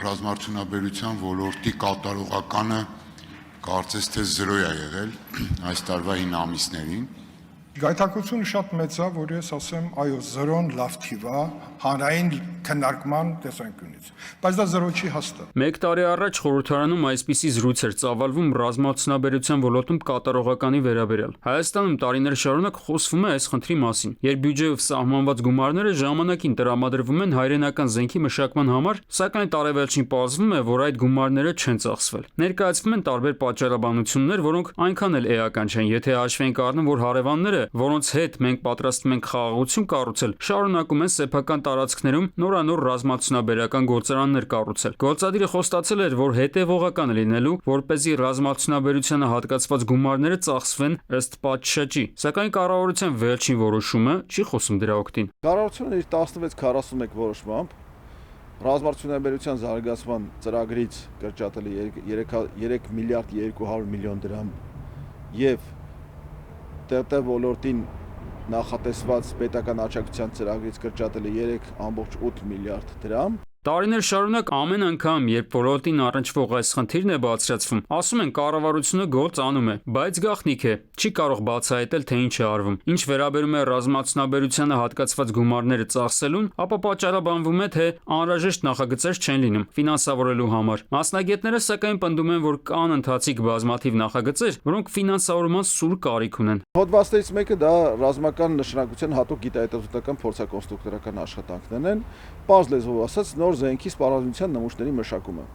ռազմարդյունաբերության ոլորտի կատարողականը կարծես թե 0 է եղել այս տարվա 9 ամիսներին։ Գայթակղությունը շատ մեծ է, որ ես ասեմ, այո, 0-ն լավ թիվ է հանրային քննարկման տեսանկյունից, բայց դա 0 չի հաստատ։ Մեկ տարի առաջ խորհրդարանում այսպիսի զրույց էր ծավալվում ռազմարդյունաբերության ոլորտում կատարողականի վերաբերյալ։ Հայաստանում տարիներ շարունակ խոսվում է այս խնդրի մասին, երբ բյուջեով սահմանված գումարները ժամանակին տրամադրվում են հայրենական զենքի մշակման համար, սակայն տարեվերջին պարզվում է, որ այդ գումարները չեն ծախսվել։ Ներկայացվում են տարբեր պատճառաբանություններ, որոնք այնքան էլ էական չեն, եթե հաշվի ենք առնում, որ հարևանները, որոնց հետ մենք պատրաստվում ենք խաղաղություն կառուցել, շարունակում են սեփական տարածքներում նորանոր ռազմարդյունաբերական գործարաններ կառուցել։ Գործադիրը խոստացել էր, որ հետևողական է լինելու, որպեսզի ռազմարդյունաբերությանը հատկացված գումարները ծախսվեն ըստ պատշաճի, սակայն կառավարության վերջին որոշումը չի խոսում դրա օգտին։ Կառավարությունը իր 1641 որոշմամբ ռազմարդյունաբերության զարգացման ծրագրից կրճատել է 3 միլիարդ 200 միլիոն դրամ եւ ՏՏ ոլորտին նախատեսված պետական աջակցության ծրագրից կրճատել է 3.8 միլիարդ դրամ։ Տարիներ շարունակ ամեն անգամ, երբ ոլորտին առնչվող այս խնդիրն է բարձրացվում, ասում են կառավարությունը գործ անում է, բայց գաղտնիք է, չի կարող բացահայտել, թե ինչ է արվում։ Ինչ վերաբերում է ռազմարդյունաբերությանը հատկացված գումարները ծախսելուն, ապա պատճառաբանվում է, թե անհրաժեշտ նախագծեր չեն լինում ֆինանսավորելու համար։ Մասնագետները սակայն պնդում են, որ կան ընթացիկ բազմաթիվ նախագծեր, որոնք ֆինանսավորման սուր կարիք ունեն։ Հոդվածներից մեկը դա ռազմական նշանակության հատուկ գիտահետազոտական փորձակոնստրուկտորական աշխատանքներն են, պարզ լեզվով ասած նոր զենքի սպառազինության նմուշների մշակումը։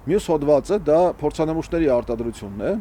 Մյուս հոդվածը դա փորձանմուշների արտադրությունն է,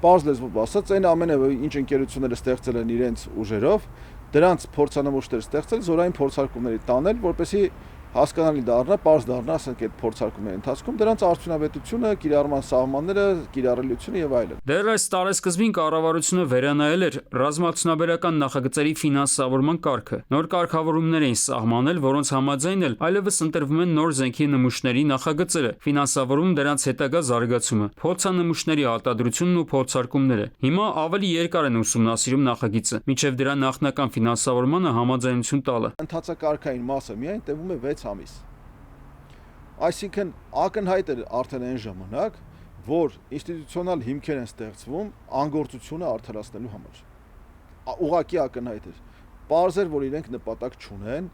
պարզ լեզվով ասած այն ամենը, ինչ ընկերությունները ստեղծել են իրենց ուժերով, դրանց փորձանմուշներ ստեղծել, զորային փորձարկումների տանել, որպեսզի հասկանալի դառնա, պարզ դառնա, ասենք այդ փորձարկումների ընթացքում դրանց արդյունավետությունը, կիրառման սահմանները, կիրառելիությունը եւ այլն։ Դեռ այս տարեսկզբին կառավարությունը վերանայել էր ռազմարդյունաբերական նախագծերի ֆինանսավորման կարգը։ Նոր կարգավորումներ էին սահմանել, որոնց համաձայն էլ այլևս ընտրվում են նոր զենքի նմուշների նախագծերը, ֆինանսավորում դրանց հետագա զարգացումը, փորձանմուշների արտադրությունն ու փորձարկումները։ Հիմա ավելի երկար են ուսումնասիրում նախագիծը, մինչև դրա նախնական ֆինանսավորմանը համաձայնություն տալը։ Ընթացակարգային մասը միայն տևում է 6 ամիս։ Այսինքն ակնհայտ էր արդեն այն ժամանակ, որ ինստիտուցիոնալ հիմքեր են ստեղծվում անգործությունը արդարացնելու համար։ Ուղղակի ակնհայտ էր։ Պարզ էր, որ իրենք նպատակ չունեն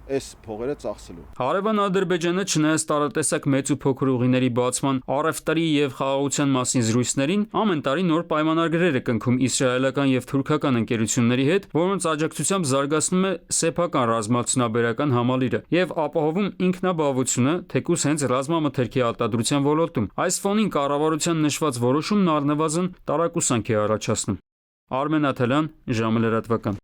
այս փողերը ծախսելու։ Հարևան Ադրբեջանը չնայած տարատեսակ մեծ ու փոքր ուղիների բացման, առևտրի եւ խաղաղության մասին զրույցներին, ամեն տարի նոր պայմանագրեր է կնքում իսրայելական եւ թուրքական ընկերությունների հետ, որոնց աջակցությամբ զարգացնում է սեփական ռազմարդյունաբերական համալիրը եւ ապահովում ինքնաբավությունը, թեկուզ հենց ռազմամթերքի արտադրության ոլորտում։ Այս ֆոնին կառավարության նշված որոշումն առնվազն տարակուսանք է առաջացնում։ Արմեն Աթալյան, ժամը լրատվական։